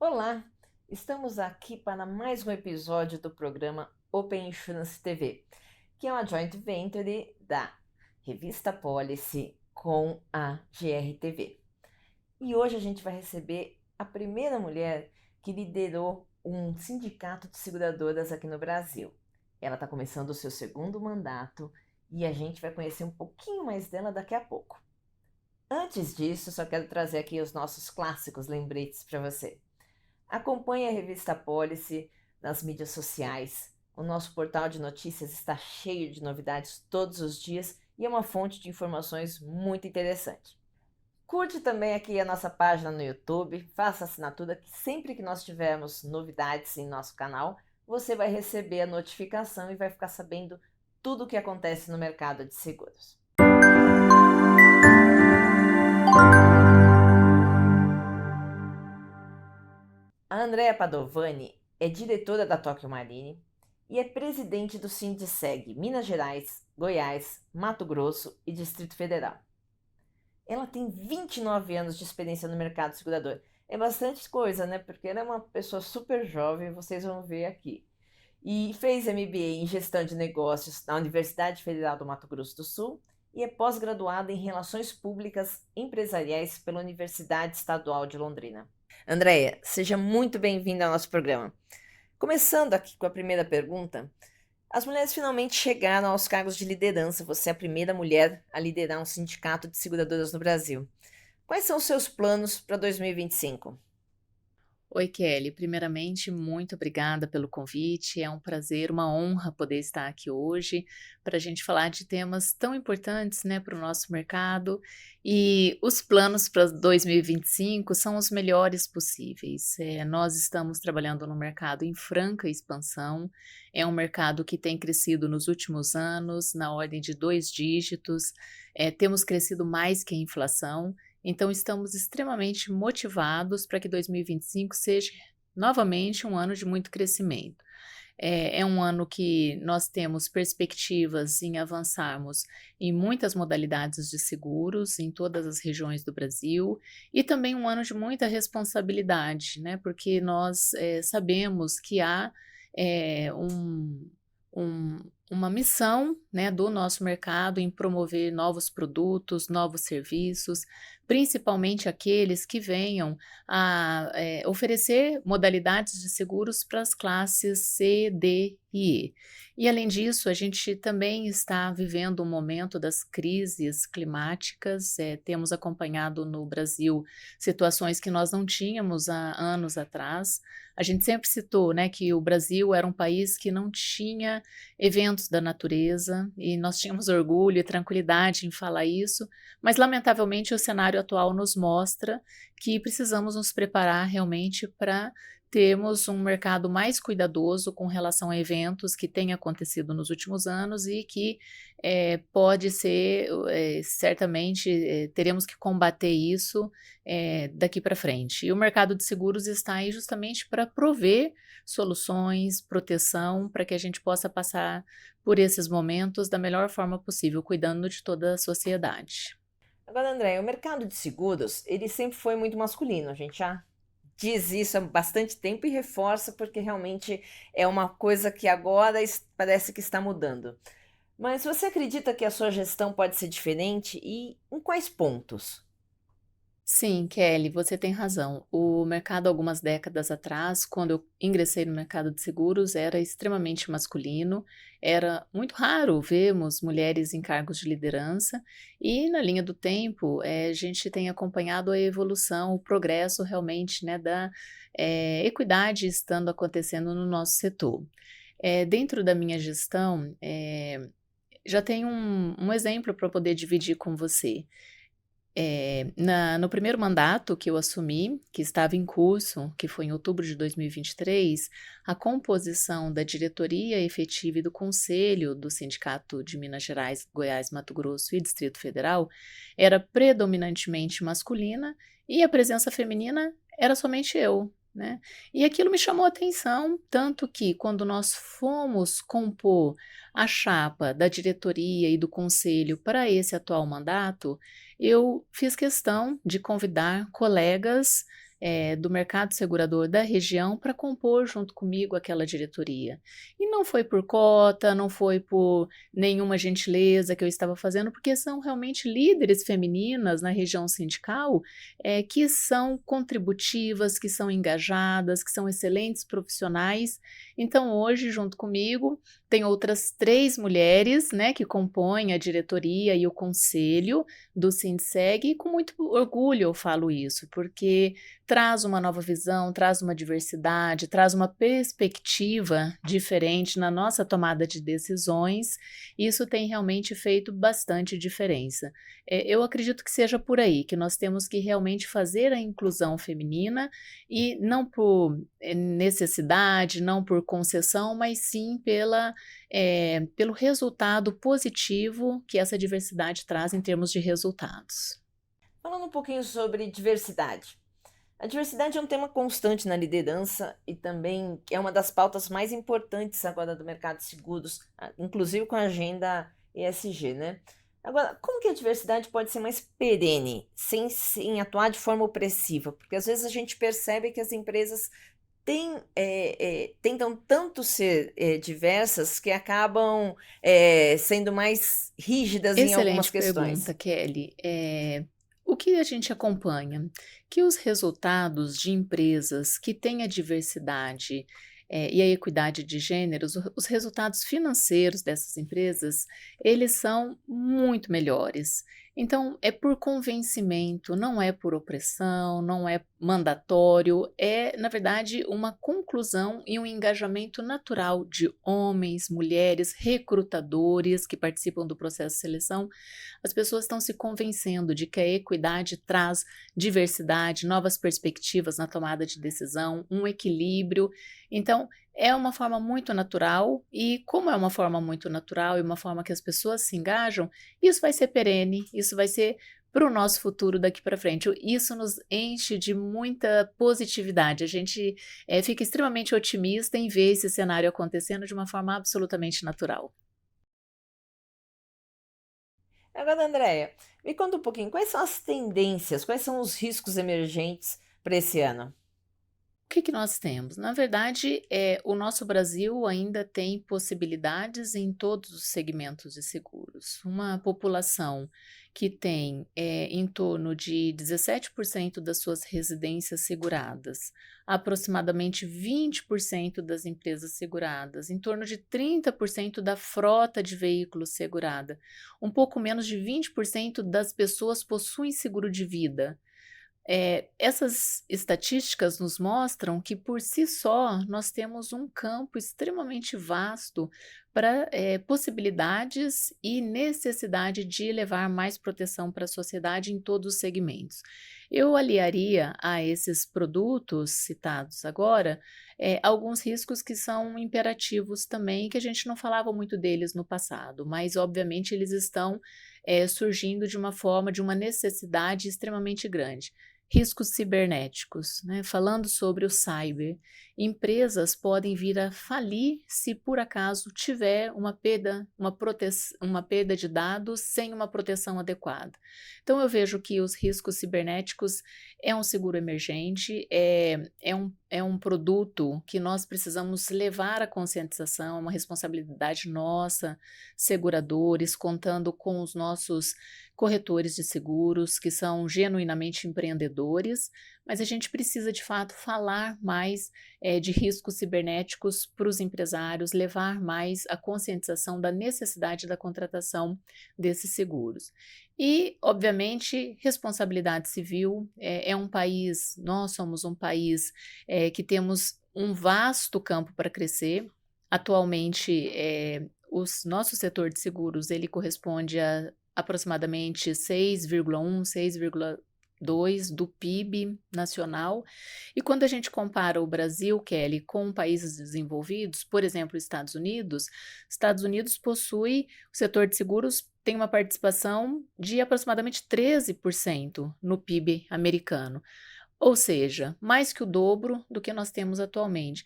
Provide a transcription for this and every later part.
Olá, estamos aqui para mais um episódio do programa Open Insurance TV, que é uma joint venture da revista Policy com a GRTV. E hoje a gente vai receber a primeira mulher que liderou um sindicato de seguradoras aqui no Brasil. Ela está começando o seu segundo mandato e a gente vai conhecer um pouquinho mais dela daqui a pouco. Antes disso, só quero trazer aqui os nossos clássicos lembretes para você. Acompanhe a revista Policy nas mídias sociais. O nosso portal de notícias está cheio de novidades todos os dias e é uma fonte de informações muito interessante. Curte também aqui a nossa página no YouTube, faça assinatura que sempre que nós tivermos novidades em nosso canal, você vai receber a notificação e vai ficar sabendo tudo o que acontece no mercado de seguros. A Andrea Padovani é diretora da Tokyo Marine e é presidente do Sindiceg Minas Gerais, Goiás, Mato Grosso e Distrito Federal. Ela tem 29 anos de experiência no mercado segurador. É bastante coisa, né? Porque ela é uma pessoa super jovem, vocês vão ver aqui. E fez MBA em Gestão de Negócios na Universidade Federal do Mato Grosso do Sul e é pós-graduada em Relações Públicas Empresariais pela Universidade Estadual de Londrina. Andréia, seja muito bem-vinda ao nosso programa. Começando aqui com a primeira pergunta, as mulheres finalmente chegaram aos cargos de liderança. Você é a primeira mulher a liderar um sindicato de seguradoras no Brasil. Quais são os seus planos para 2025? Oi, Kelly. Primeiramente, muito obrigada pelo convite. É um prazer, uma honra poder estar aqui hoje para a gente falar de temas tão importantes, né, para o nosso mercado. E os planos para 2025 são os melhores possíveis. Nós estamos trabalhando no mercado em franca expansão. É um mercado que tem crescido nos últimos anos, na ordem de 2 dígitos. Temos crescido mais que a inflação. Então, estamos extremamente motivados para que 2025 seja novamente um ano de muito crescimento. É um ano que nós temos perspectivas em avançarmos em muitas modalidades de seguros em todas as regiões do Brasil e também um ano de muita responsabilidade, né? Porque nós sabemos que há eh, um, uma missão, né, do nosso mercado em promover novos produtos, novos serviços, principalmente aqueles que venham a oferecer modalidades de seguros para as classes C, D e E. E, além disso, a gente também está vivendo um momento das crises climáticas, temos acompanhado no Brasil situações que nós não tínhamos há anos atrás. A gente sempre citou, né, que o Brasil era um país que não tinha eventos da natureza e nós tínhamos orgulho e tranquilidade em falar isso, mas lamentavelmente o cenário atual nos mostra que precisamos nos preparar realmente para termos um mercado mais cuidadoso com relação a eventos que têm acontecido nos últimos anos e que pode ser, certamente, teremos que combater isso daqui para frente. E o mercado de seguros está aí justamente para prover soluções, proteção, para que a gente possa passar por esses momentos da melhor forma possível, cuidando de toda a sociedade. Agora, André, o mercado de seguros, ele sempre foi muito masculino. A gente já diz isso há bastante tempo e reforça porque realmente é uma coisa que agora parece que está mudando. Mas você acredita que a sua gestão pode ser diferente e em quais pontos? Sim, Kelly, você tem razão. O mercado, algumas décadas atrás, quando eu ingressei no mercado de seguros, era extremamente masculino, era muito raro vermos mulheres em cargos de liderança, e na linha do tempo, a gente tem acompanhado a evolução, o progresso realmente, né, da equidade estando acontecendo no nosso setor. Dentro da minha gestão, já tem um exemplo para poder dividir com você. No primeiro mandato que eu assumi, que estava em curso, que foi em outubro de 2023, a composição da diretoria efetiva e do conselho do Sindicato de Minas Gerais, Goiás, Mato Grosso e Distrito Federal era predominantemente masculina e a presença feminina era somente eu. Né? E aquilo me chamou a atenção, tanto que quando nós fomos compor a chapa da diretoria e do conselho para esse atual mandato, eu fiz questão de convidar colegas do mercado segurador da região para compor junto comigo aquela diretoria. E não foi por cota, não foi por nenhuma gentileza que eu estava fazendo, porque são realmente líderes femininas na região sindical, que são contributivas, que são engajadas, que são excelentes profissionais. Então, hoje, junto comigo, tem outras 3 mulheres, né, que compõem a diretoria e o conselho do Sindseg, e com muito orgulho eu falo isso, porque traz uma nova visão, traz uma diversidade, traz uma perspectiva diferente na nossa tomada de decisões. Isso tem realmente feito bastante diferença. Eu acredito que seja por aí, que nós temos que realmente fazer a inclusão feminina e não por necessidade, não por concessão, mas sim pelo resultado positivo que essa diversidade traz em termos de resultados. Falando um pouquinho sobre diversidade. A diversidade é um tema constante na liderança e também é uma das pautas mais importantes agora do mercado de seguros, inclusive com a agenda ESG, né? Agora, como que a diversidade pode ser mais perene, sem atuar de forma opressiva? Porque às vezes a gente percebe que as empresas tentam tanto ser diversas que acabam sendo mais rígidas em algumas Excelente pergunta, questões. Kelly. O que a gente acompanha? Que os resultados de empresas que têm a diversidade, e a equidade de gêneros, os resultados financeiros dessas empresas, eles são muito melhores. Então, é por convencimento, não é por opressão, não é mandatório, é, na verdade, uma conclusão e um engajamento natural de homens, mulheres, recrutadores que participam do processo de seleção. As pessoas estão se convencendo de que a equidade traz diversidade, novas perspectivas na tomada de decisão, um equilíbrio. Então, é uma forma muito natural, e como é uma forma muito natural e uma forma que as pessoas se engajam, isso vai ser perene, isso vai ser para o nosso futuro daqui para frente. Isso nos enche de muita positividade. A gente fica extremamente otimista em ver esse cenário acontecendo de uma forma absolutamente natural. Agora, Andréia, me conta um pouquinho, quais são as tendências, quais são os riscos emergentes para esse ano? O que que nós temos? Na verdade, o nosso Brasil ainda tem possibilidades em todos os segmentos de seguros. Uma população que tem em torno de 17% das suas residências seguradas, aproximadamente 20% das empresas seguradas, em torno de 30% da frota de veículos segurada, um pouco menos de 20% das pessoas possuem seguro de vida. Essas estatísticas nos mostram que, por si só, nós temos um campo extremamente vasto para possibilidades e necessidade de levar mais proteção para a sociedade em todos os segmentos. Eu aliaria a esses produtos citados agora alguns riscos que são imperativos também, que a gente não falava muito deles no passado, mas obviamente eles estão surgindo de uma forma, de uma necessidade extremamente grande. Riscos cibernéticos, né? Falando sobre o cyber, empresas podem vir a falir se por acaso tiver uma perda de dados sem uma proteção adequada. Então eu vejo que os riscos cibernéticos é um seguro emergente, é um produto que nós precisamos levar à conscientização, é uma responsabilidade nossa, seguradores, contando com os nossos corretores de seguros, que são genuinamente empreendedores, mas a gente precisa de fato falar mais de riscos cibernéticos para os empresários, levar mais a conscientização da necessidade da contratação desses seguros. E, obviamente, responsabilidade civil nós somos um país que temos um vasto campo para crescer. Atualmente, o nosso setor de seguros ele corresponde a aproximadamente 6,1, 6,2 do PIB nacional. E quando a gente compara o Brasil, Kelly, com países desenvolvidos, por exemplo, Estados Unidos possui, o setor de seguros tem uma participação de aproximadamente 13% no PIB americano, ou seja, mais que o dobro do que nós temos atualmente.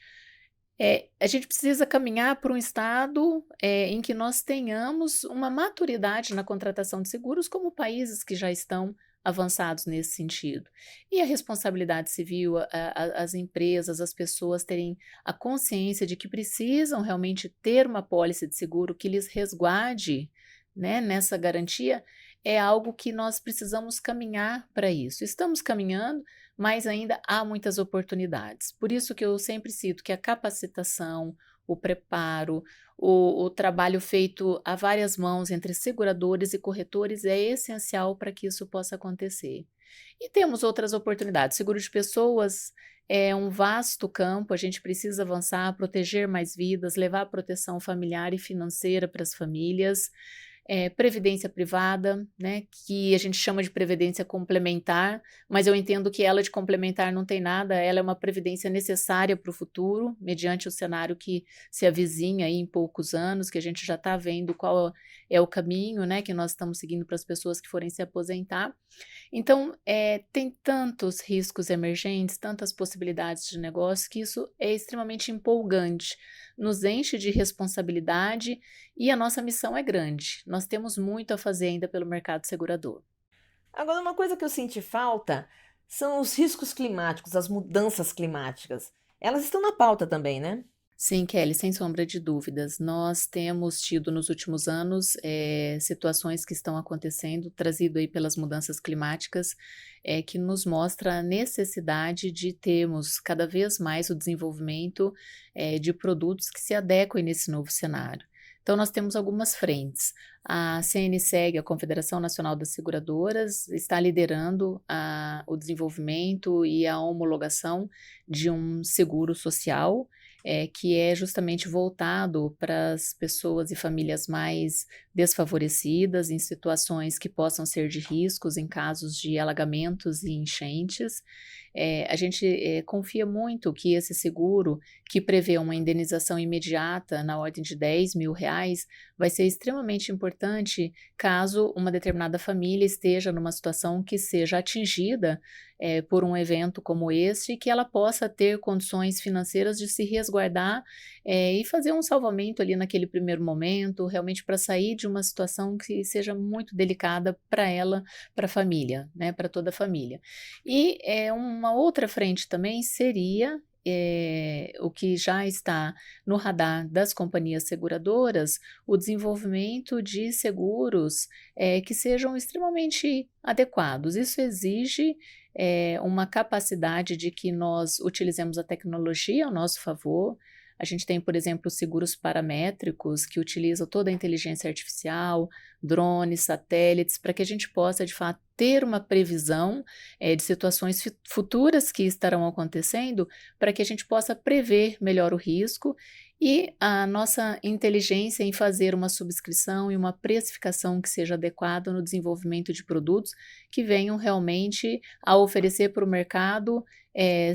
A gente precisa caminhar para um estado em que nós tenhamos uma maturidade na contratação de seguros, como países que já estão avançados nesse sentido. E a responsabilidade civil, as empresas, as pessoas terem a consciência de que precisam realmente ter uma pólice de seguro que lhes resguarde, né, nessa garantia, é algo que nós precisamos caminhar para isso. Estamos caminhando, mas ainda há muitas oportunidades. Por isso que eu sempre cito que a capacitação, o preparo, o trabalho feito a várias mãos entre seguradores e corretores é essencial para que isso possa acontecer. E temos outras oportunidades. Seguro de pessoas é um vasto campo, a gente precisa avançar, proteger mais vidas, levar proteção familiar e financeira para as famílias. Previdência privada, né, que a gente chama de previdência complementar, mas eu entendo que ela de complementar não tem nada, ela é uma previdência necessária para o futuro, mediante o cenário que se avizinha aí em poucos anos, que a gente já está vendo qual é o caminho, né, que nós estamos seguindo para as pessoas que forem se aposentar. Então, tem tantos riscos emergentes, tantas possibilidades de negócio, que isso é extremamente empolgante, nos enche de responsabilidade e a nossa missão é grande. Nós temos muito a fazer ainda pelo mercado segurador. Agora, uma coisa que eu senti falta são os riscos climáticos, as mudanças climáticas. Elas estão na pauta também, né? Sim, Kelly, sem sombra de dúvidas. Nós temos tido nos últimos anos situações que estão acontecendo, trazido aí pelas mudanças climáticas, que nos mostra a necessidade de termos cada vez mais o desenvolvimento de produtos que se adequem nesse novo cenário. Então, nós temos algumas frentes. A CNSEG, a Confederação Nacional das Seguradoras, está liderando o desenvolvimento e a homologação de um seguro social, que é justamente voltado para as pessoas e famílias mais desfavorecidas, em situações que possam ser de riscos, em casos de alagamentos e enchentes. A gente confia muito que esse seguro, que prevê uma indenização imediata na ordem de R$ 10.000, vai ser extremamente importante caso uma determinada família esteja numa situação que seja atingida por um evento como este, que ela possa ter condições financeiras de se resguardar e fazer um salvamento ali naquele primeiro momento, realmente para sair de uma situação que seja muito delicada para ela, para a família, né, para toda a família. E uma outra frente também seria o que já está no radar das companhias seguradoras, o desenvolvimento de seguros que sejam extremamente adequados. Isso exige uma capacidade de que nós utilizemos a tecnologia ao nosso favor. A gente tem, por exemplo, seguros paramétricos que utilizam toda a inteligência artificial, drones, satélites, para que a gente possa, de fato, ter uma previsão de situações futuras que estarão acontecendo, para que a gente possa prever melhor o risco e a nossa inteligência em fazer uma subscrição e uma precificação que seja adequada no desenvolvimento de produtos que venham realmente a oferecer para o mercado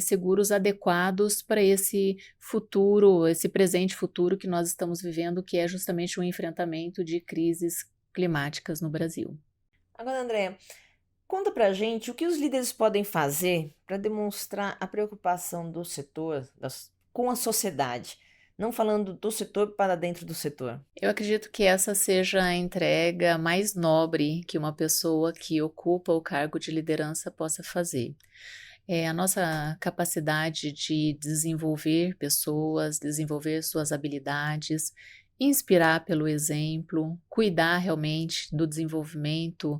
seguros adequados para esse futuro, esse presente futuro que nós estamos vivendo, que é justamente o enfrentamento de crises climáticas no Brasil. Agora, André, conta pra gente o que os líderes podem fazer para demonstrar a preocupação do setor com a sociedade, não falando do setor para dentro do setor. Eu acredito que essa seja a entrega mais nobre que uma pessoa que ocupa o cargo de liderança possa fazer. A nossa capacidade de desenvolver pessoas, desenvolver suas habilidades, inspirar pelo exemplo, cuidar realmente do desenvolvimento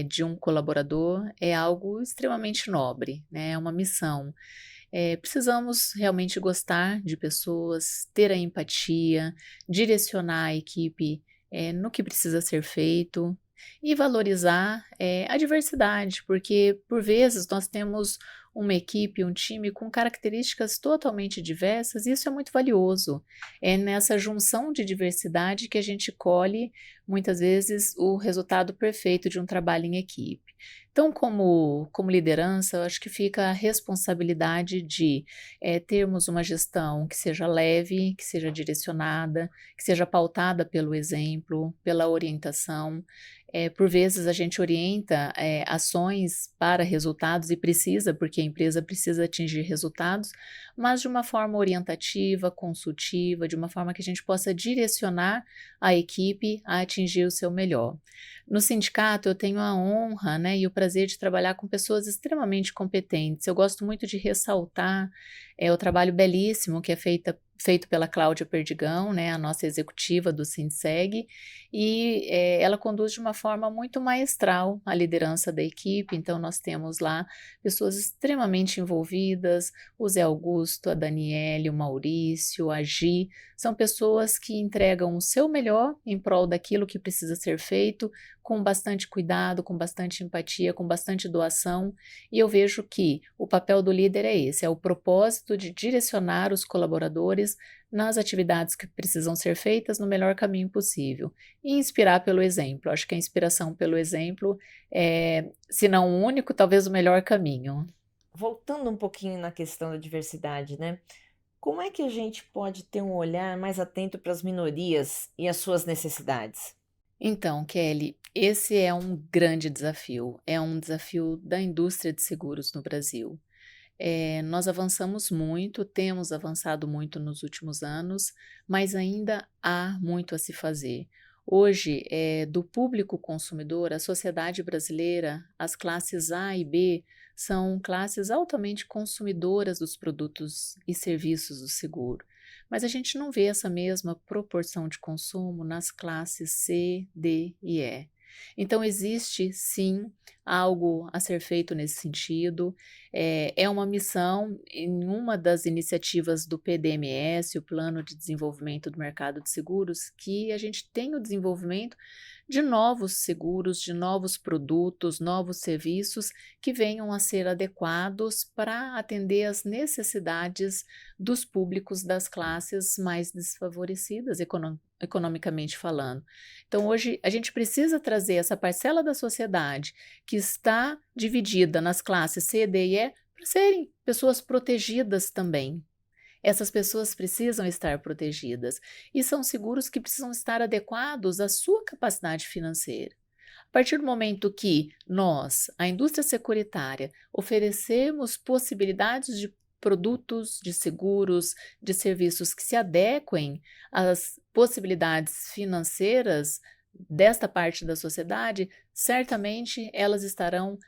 de um colaborador é algo extremamente nobre, né? É uma missão. Precisamos realmente gostar de pessoas, ter a empatia, direcionar a equipe no que precisa ser feito e valorizar a diversidade, porque por vezes nós temos uma equipe, um time com características totalmente diversas, e isso é muito valioso. É nessa junção de diversidade que a gente colhe, muitas vezes, o resultado perfeito de um trabalho em equipe. Então, como liderança, eu acho que fica a responsabilidade de termos uma gestão que seja leve, que seja direcionada, que seja pautada pelo exemplo, pela orientação. Por vezes a gente orienta ações para resultados e precisa, porque a empresa precisa atingir resultados, mas de uma forma orientativa, consultiva, de uma forma que a gente possa direcionar a equipe a atingir o seu melhor. No sindicato, eu tenho a honra, né, e o prazer de trabalhar com pessoas extremamente competentes. Eu gosto muito de ressaltar o trabalho belíssimo que é feito pela Cláudia Perdigão, né, a nossa executiva do Sindseg, e ela conduz de uma forma muito maestral a liderança da equipe. Então nós temos lá pessoas extremamente envolvidas, o Zé Augusto, a Daniele, o Maurício, a Gi, são pessoas que entregam o seu melhor em prol daquilo que precisa ser feito, com bastante cuidado, com bastante empatia, com bastante doação, e eu vejo que o papel do líder é esse, é o propósito de direcionar os colaboradores nas atividades que precisam ser feitas no melhor caminho possível e inspirar pelo exemplo. Acho que a inspiração pelo exemplo é, se não o único, talvez o melhor caminho. Voltando um pouquinho na questão da diversidade, né? Como é que a gente pode ter um olhar mais atento para as minorias e as suas necessidades? Então, Kelly, esse é um grande desafio, é um desafio da indústria de seguros no Brasil. Nós avançamos muito, temos avançado muito nos últimos anos, mas ainda há muito a se fazer. Hoje, do público consumidor, a sociedade brasileira, as classes A e B são classes altamente consumidoras dos produtos e serviços do seguro. Mas a gente não vê essa mesma proporção de consumo nas classes C, D e E. Então, existe sim algo a ser feito nesse sentido. É uma missão em uma das iniciativas do PDMS, o Plano de Desenvolvimento do Mercado de Seguros, que a gente tem o desenvolvimento de novos seguros, de novos produtos, novos serviços que venham a ser adequados para atender às necessidades dos públicos das classes mais desfavorecidas, economicamente falando. Então, hoje, a gente precisa trazer essa parcela da sociedade que está dividida nas classes C, D e E para serem pessoas protegidas também. Essas pessoas precisam estar protegidas e são seguros que precisam estar adequados à sua capacidade financeira. A partir do momento que nós, a indústria securitária, oferecemos possibilidades de produtos, de seguros, de serviços que se adequem às possibilidades financeiras desta parte da sociedade, certamente elas estarão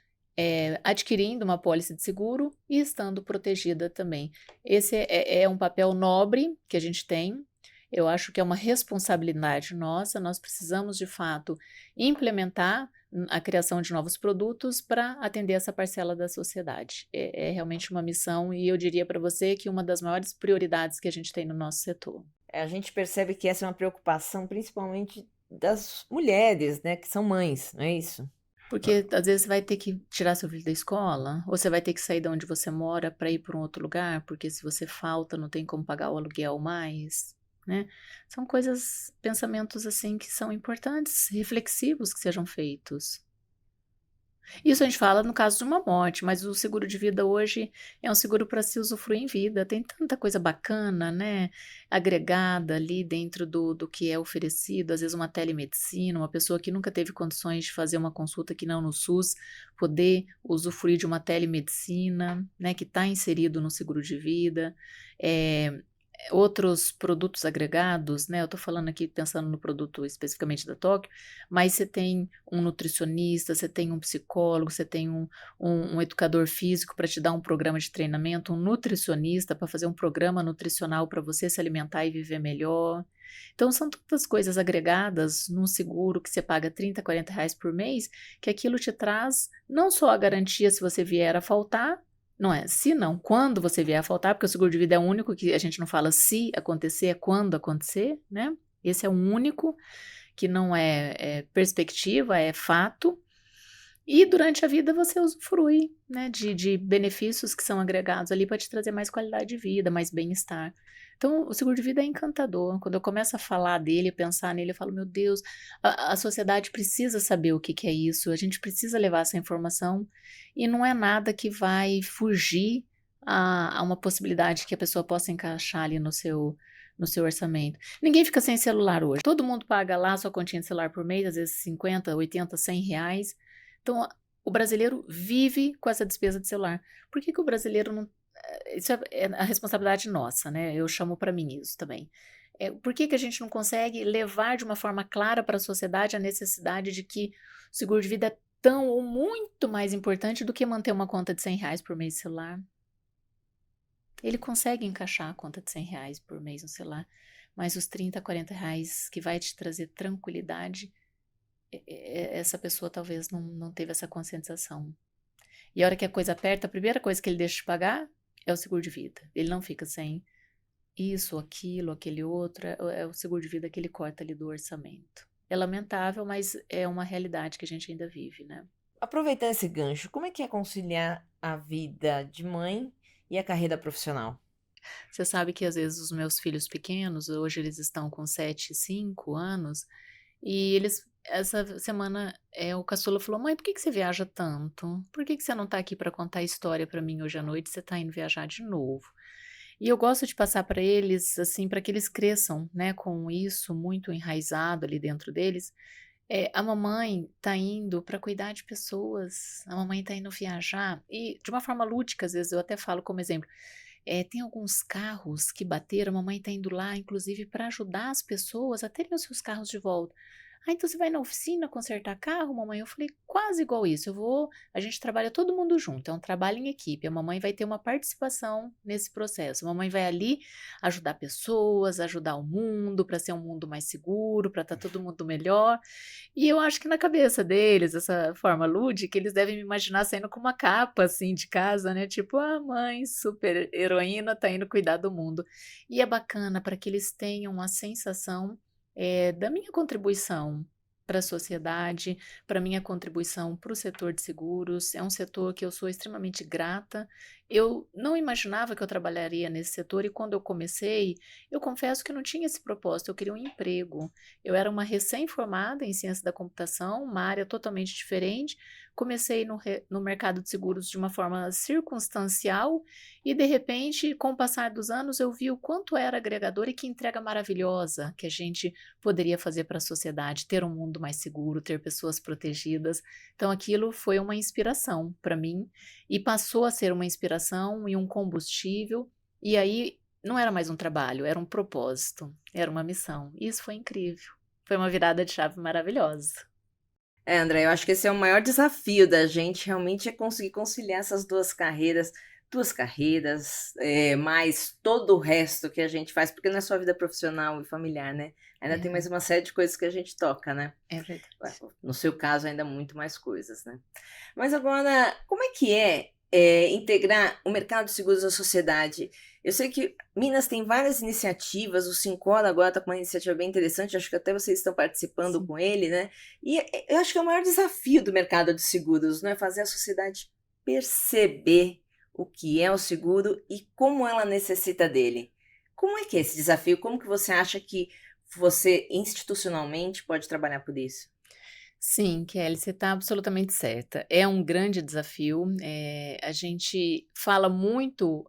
adquirindo uma pólice de seguro e estando protegida também. Esse é um papel nobre que a gente tem. Eu acho que é uma responsabilidade nossa. Nós precisamos, de fato, implementar a criação de novos produtos para atender essa parcela da sociedade. É realmente uma missão e eu diria para você que uma das maiores prioridades que a gente tem no nosso setor. A gente percebe que essa é uma preocupação principalmente das mulheres, né, que são mães, não é isso? Porque às vezes você vai ter que tirar seu filho da escola, ou você vai ter que sair de onde você mora para ir para um outro lugar, porque se você falta, não tem como pagar o aluguel mais, né? São coisas, pensamentos assim que são importantes, reflexivos que sejam feitos. Isso a gente fala no caso de uma morte, mas o seguro de vida hoje é um seguro para se usufruir em vida. Tem tanta coisa bacana, né, agregada ali dentro do que é oferecido, às vezes uma telemedicina, uma pessoa que nunca teve condições de fazer uma consulta que não no SUS, poder usufruir de uma telemedicina, né, que está inserido no seguro de vida. Outros produtos agregados, né, eu estou falando aqui pensando no produto especificamente da Tóquio, mas você tem um nutricionista, você tem um psicólogo, você tem um educador físico para te dar um programa de treinamento, um nutricionista para fazer um programa nutricional para você se alimentar e viver melhor. Então, são tantas coisas agregadas num seguro que você paga 30, 40 reais por mês, que aquilo te traz não só a garantia se você vier a faltar, não é se não, quando você vier a faltar, porque o seguro de vida é o único que a gente não fala se acontecer, é quando acontecer, né? Esse é o único que não é perspectiva, é fato. E durante a vida você usufrui, né, de benefícios que são agregados ali para te trazer mais qualidade de vida, mais bem-estar. Então, o seguro de vida é encantador. Quando eu começo a falar dele, pensar nele, eu falo, meu Deus, a sociedade precisa saber o que que é isso, a gente precisa levar essa informação e não é nada que vai fugir a uma possibilidade que a pessoa possa encaixar ali no seu orçamento. Ninguém fica sem celular hoje. Todo mundo paga lá a sua continha de celular por mês, às vezes 50, 80, 100 reais. Então, o brasileiro vive com essa despesa de celular. Por que que o brasileiro não isso é a responsabilidade nossa, né, eu chamo para mim isso também. Por que que a gente não consegue levar de uma forma clara para a sociedade a necessidade de que o seguro de vida é tão ou muito mais importante do que manter uma conta de R$ 100 por mês de celular? Ele consegue encaixar a conta de R$ 100 por mês no celular, mas os 30, R$ 40 que vai te trazer tranquilidade, essa pessoa talvez não teve essa conscientização. E a hora que a coisa aperta, a primeira coisa que ele deixa de pagar é o seguro de vida. Ele não fica sem isso, aquilo, aquele outro, é o seguro de vida que ele corta ali do orçamento. É lamentável, mas é uma realidade que a gente ainda vive, né. Aproveitando esse gancho, como é que é conciliar a vida de mãe e a carreira profissional? Você sabe que às vezes os meus filhos pequenos, hoje eles estão com 7 e 5 anos, e eles essa semana, o caçula falou: "Mãe, por que que você viaja tanto? Por que que você não tá aqui para contar história para mim hoje à noite, você tá indo viajar de novo?". E eu gosto de passar para eles, assim, para que eles cresçam, né, com isso muito enraizado ali dentro deles. A mamãe tá indo para cuidar de pessoas, a mamãe tá indo viajar e de uma forma lúdica, às vezes eu até falo como exemplo, tem alguns carros que bateram, a mamãe tá indo lá inclusive para ajudar as pessoas a terem os seus carros de volta. "Ah, então você vai na oficina consertar carro, mamãe?" Eu falei: "Quase igual isso, a gente trabalha todo mundo junto, é um trabalho em equipe, a mamãe vai ter uma participação nesse processo, a mamãe vai ali ajudar pessoas, ajudar o mundo, para ser um mundo mais seguro, para estar todo mundo melhor". E eu acho que na cabeça deles, essa forma lúdica, eles devem me imaginar saindo com uma capa, assim, de casa, né, tipo: "A mãe super heroína tá indo cuidar do mundo". E é bacana para que eles tenham a sensação, da minha contribuição para a sociedade, para minha contribuição para o setor de seguros. É um setor que eu sou extremamente grata. Eu não imaginava que eu trabalharia nesse setor e quando eu comecei, eu confesso que eu não tinha esse propósito, eu queria um emprego. Eu era uma recém-formada em ciência da computação, uma área totalmente diferente. Comecei no mercado de seguros de uma forma circunstancial e, de repente, com o passar dos anos, eu vi o quanto era agregador e que entrega maravilhosa que a gente poderia fazer para a sociedade, ter um mundo mais seguro, ter pessoas protegidas. Então, aquilo foi uma inspiração para mim e passou a ser uma inspiração e um combustível. E aí, não era mais um trabalho, era um propósito, era uma missão. E isso foi incrível. Foi uma virada de chave maravilhosa. André, eu acho que esse é o maior desafio da gente, realmente, é conseguir conciliar essas 2 carreiras, mais todo o resto que a gente faz, porque não é só vida profissional e familiar, né, ainda tem mais É, uma série de coisas que a gente toca, né. é verdade. No seu caso, ainda muito mais coisas, né. Mas agora, como é que é, integrar o mercado de seguros à sociedade? Eu sei que Minas tem várias iniciativas, o Sincor agora está com uma iniciativa bem interessante, acho que até vocês estão participando Sim. com ele, né. E eu acho que é o maior desafio do mercado de seguros, não é fazer a sociedade perceber o que é o seguro e como ela necessita dele. Como é que é esse desafio? Como que você acha que você institucionalmente pode trabalhar por isso? Sim, Kelly, você está absolutamente certa. É um grande desafio. A gente fala muito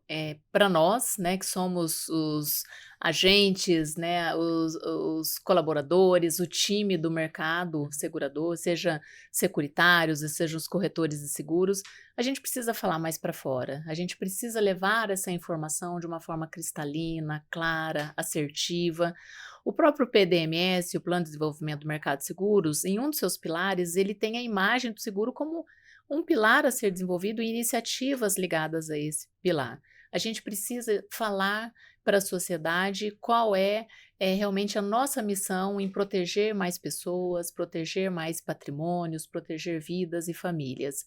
para nós, né, que somos os agentes, né, os colaboradores, o time do mercado segurador, seja securitários, e seja os corretores de seguros. A gente precisa falar mais para fora. A gente precisa levar essa informação de uma forma cristalina, clara, assertiva. O próprio PDMS, o Plano de Desenvolvimento do Mercado de Seguros, em um dos seus pilares, ele tem a imagem do seguro como um pilar a ser desenvolvido e iniciativas ligadas a esse pilar. A gente precisa falar para a sociedade qual é realmente a nossa missão em proteger mais pessoas, proteger mais patrimônios, proteger vidas e famílias.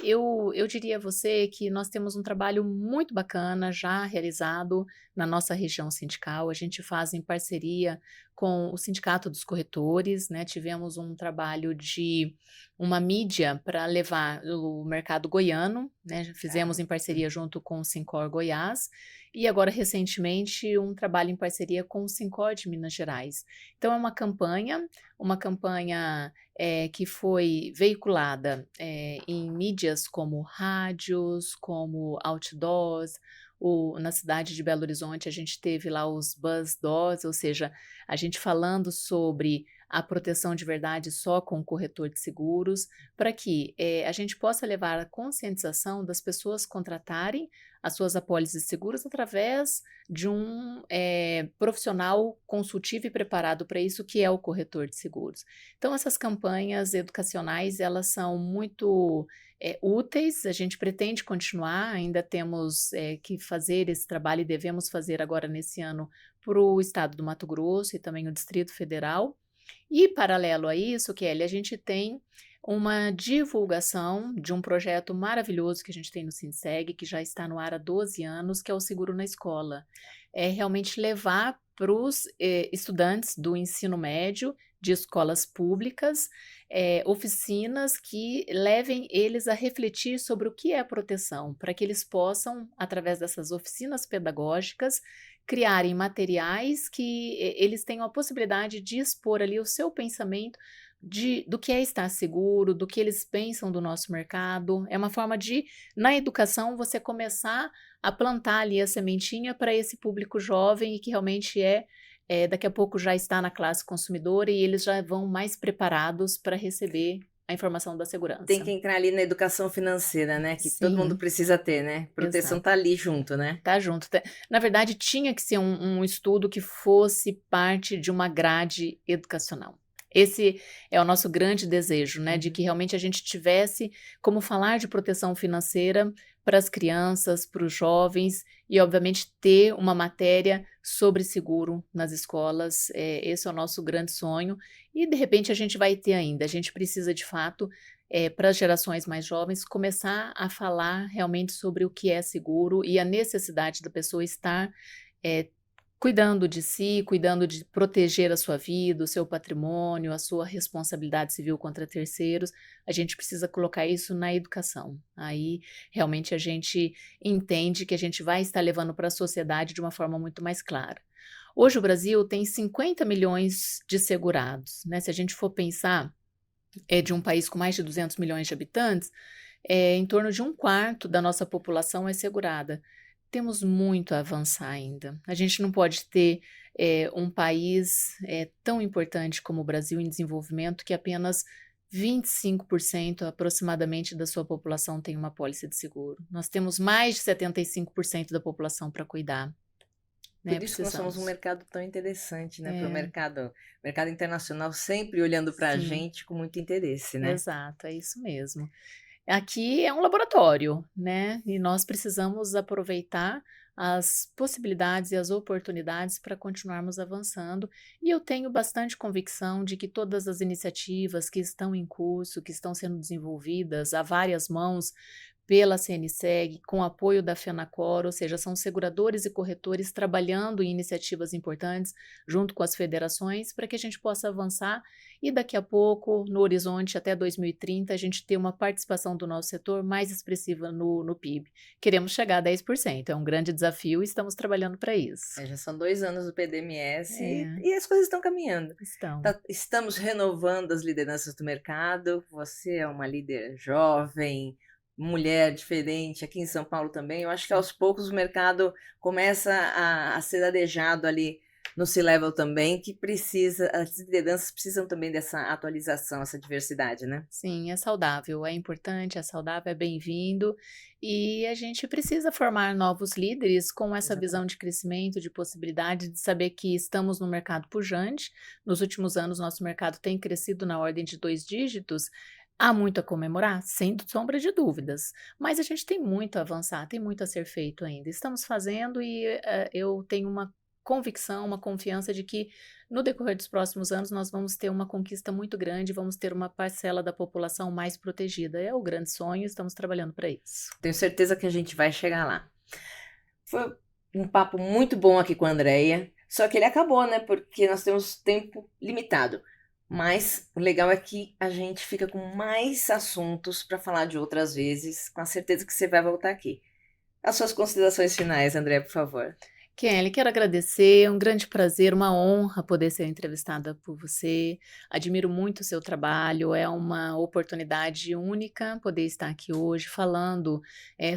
Eu diria a você que nós temos um trabalho muito bacana já realizado na nossa região sindical. A gente faz em parceria com o Sindicato dos Corretores, né? Tivemos um trabalho de uma mídia para levar o mercado goiano, né? Fizemos em parceria junto com o Sincor Goiás e agora recentemente um trabalho em parceria com o Sincor de Minas Gerais. Então é uma campanha que foi veiculada em mídias como rádios, como outdoors. Na cidade de Belo Horizonte, a gente teve lá os Buzz Doors, ou seja, a gente falando sobre a proteção de verdade só com o corretor de seguros, para que a gente possa levar a conscientização das pessoas contratarem as suas apólices de seguros através de um profissional consultivo e preparado para isso, que é o corretor de seguros. Então, essas campanhas educacionais, elas são muito úteis, a gente pretende continuar, ainda temos que fazer esse trabalho e devemos fazer agora nesse ano para o estado do Mato Grosso e também o Distrito Federal. E paralelo a isso, Kelly, a gente tem uma divulgação de um projeto maravilhoso que a gente tem no Sinseg, que já está no ar há 12 anos, que é o Seguro na Escola. É realmente levar para os estudantes do ensino médio, de escolas públicas, oficinas que levem eles a refletir sobre o que é proteção, para que eles possam, através dessas oficinas pedagógicas, criarem materiais que eles tenham a possibilidade de expor ali o seu pensamento do que é estar seguro, do que eles pensam do nosso mercado. É uma forma de, na educação, você começar a plantar ali a sementinha para esse público jovem e que realmente daqui a pouco já está na classe consumidora e eles já vão mais preparados para receber a informação da segurança. Tem que entrar ali na educação financeira, né? Que todo mundo Sim, precisa ter, né? Proteção tá ali junto, né? tá junto. Na verdade, tinha que ser um estudo que fosse parte de uma grade educacional. Esse é o nosso grande desejo, né? De que realmente a gente tivesse como falar de proteção financeira para as crianças, para os jovens e, obviamente, ter uma matéria sobre seguro nas escolas. Esse é o nosso grande sonho e, de repente, a gente vai ter ainda. A gente precisa, de fato, para as gerações mais jovens, começar a falar realmente sobre o que é seguro e a necessidade da pessoa estar cuidando de si, cuidando de proteger a sua vida, o seu patrimônio, a sua responsabilidade civil contra terceiros. A gente precisa colocar isso na educação. Aí, realmente, a gente entende que a gente vai estar levando para a sociedade de uma forma muito mais clara. Hoje, o Brasil tem 50 milhões de segurados, né? Se a gente for pensar, de um país com mais de 200 milhões de habitantes, em torno de 1/4 da nossa população é segurada. Temos muito a avançar ainda. A gente não pode ter um país tão importante como o Brasil em desenvolvimento que apenas 25% aproximadamente da sua população tem uma apólice de seguro. Nós temos mais de 75% da população para cuidar. Por isso que nós somos um mercado tão interessante, né? Para o mercado internacional sempre olhando para a gente com muito interesse, né? Exato, é isso mesmo. Aqui é um laboratório, né? E nós precisamos aproveitar as possibilidades e as oportunidades para continuarmos avançando. E eu tenho bastante convicção de que todas as iniciativas que estão em curso, que estão sendo desenvolvidas a várias mãos pela CNSEG, com apoio da FENACOR, ou seja, são seguradores e corretores trabalhando em iniciativas importantes junto com as federações para que a gente possa avançar e daqui a pouco, no horizonte até 2030, a gente ter uma participação do nosso setor mais expressiva no PIB. Queremos chegar a 10%, é um grande desafio e estamos trabalhando para isso. Já são 2 anos do PDMS e as coisas estão caminhando. Estamos renovando as lideranças do mercado, você é uma líder jovem, mulher diferente, aqui em São Paulo também. Eu acho que aos poucos o mercado começa a ser arejado ali no C-Level também, que as lideranças precisam também dessa atualização, essa diversidade, né? Sim, é saudável, é importante, é saudável, é bem-vindo e a gente precisa formar novos líderes com essa visão de crescimento, de possibilidade, de saber que estamos no mercado pujante. Nos últimos anos, nosso mercado tem crescido na ordem de 2 dígitos. Há muito a comemorar, sem sombra de dúvidas, mas a gente tem muito a avançar, tem muito a ser feito ainda. Estamos fazendo e eu tenho uma convicção, uma confiança de que no decorrer dos próximos anos nós vamos ter uma conquista muito grande, vamos ter uma parcela da população mais protegida. É o grande sonho, estamos trabalhando para isso. Tenho certeza que a gente vai chegar lá. Foi um papo muito bom aqui com a Andreia, só que ele acabou, né? Porque nós temos tempo limitado. Mas o legal é que a gente fica com mais assuntos para falar de outras vezes, com a certeza que você vai voltar aqui. As suas considerações finais, André, por favor. Kelly, quero agradecer, é um grande prazer, uma honra poder ser entrevistada por você. Admiro muito o seu trabalho, é uma oportunidade única poder estar aqui hoje falando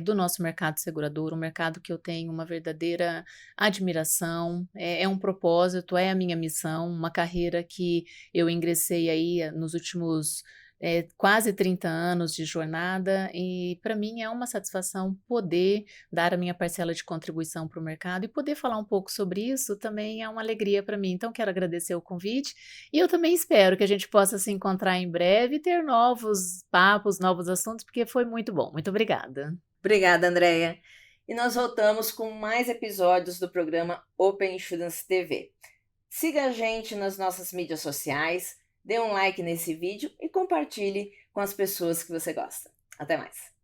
do nosso mercado segurador, um mercado que eu tenho uma verdadeira admiração, é um propósito, é a minha missão, uma carreira que eu ingressei aí nos últimos quase 30 anos de jornada e para mim é uma satisfação poder dar a minha parcela de contribuição para o mercado e poder falar um pouco sobre isso também é uma alegria para mim. Então, quero agradecer o convite e eu também espero que a gente possa se encontrar em breve e ter novos papos, novos assuntos, porque foi muito bom. Muito obrigada. Obrigada, Andréia. E nós voltamos com mais episódios do programa Open Insurance TV. Siga a gente nas nossas mídias sociais, dê um like nesse vídeo e compartilhe com as pessoas que você gosta. Até mais!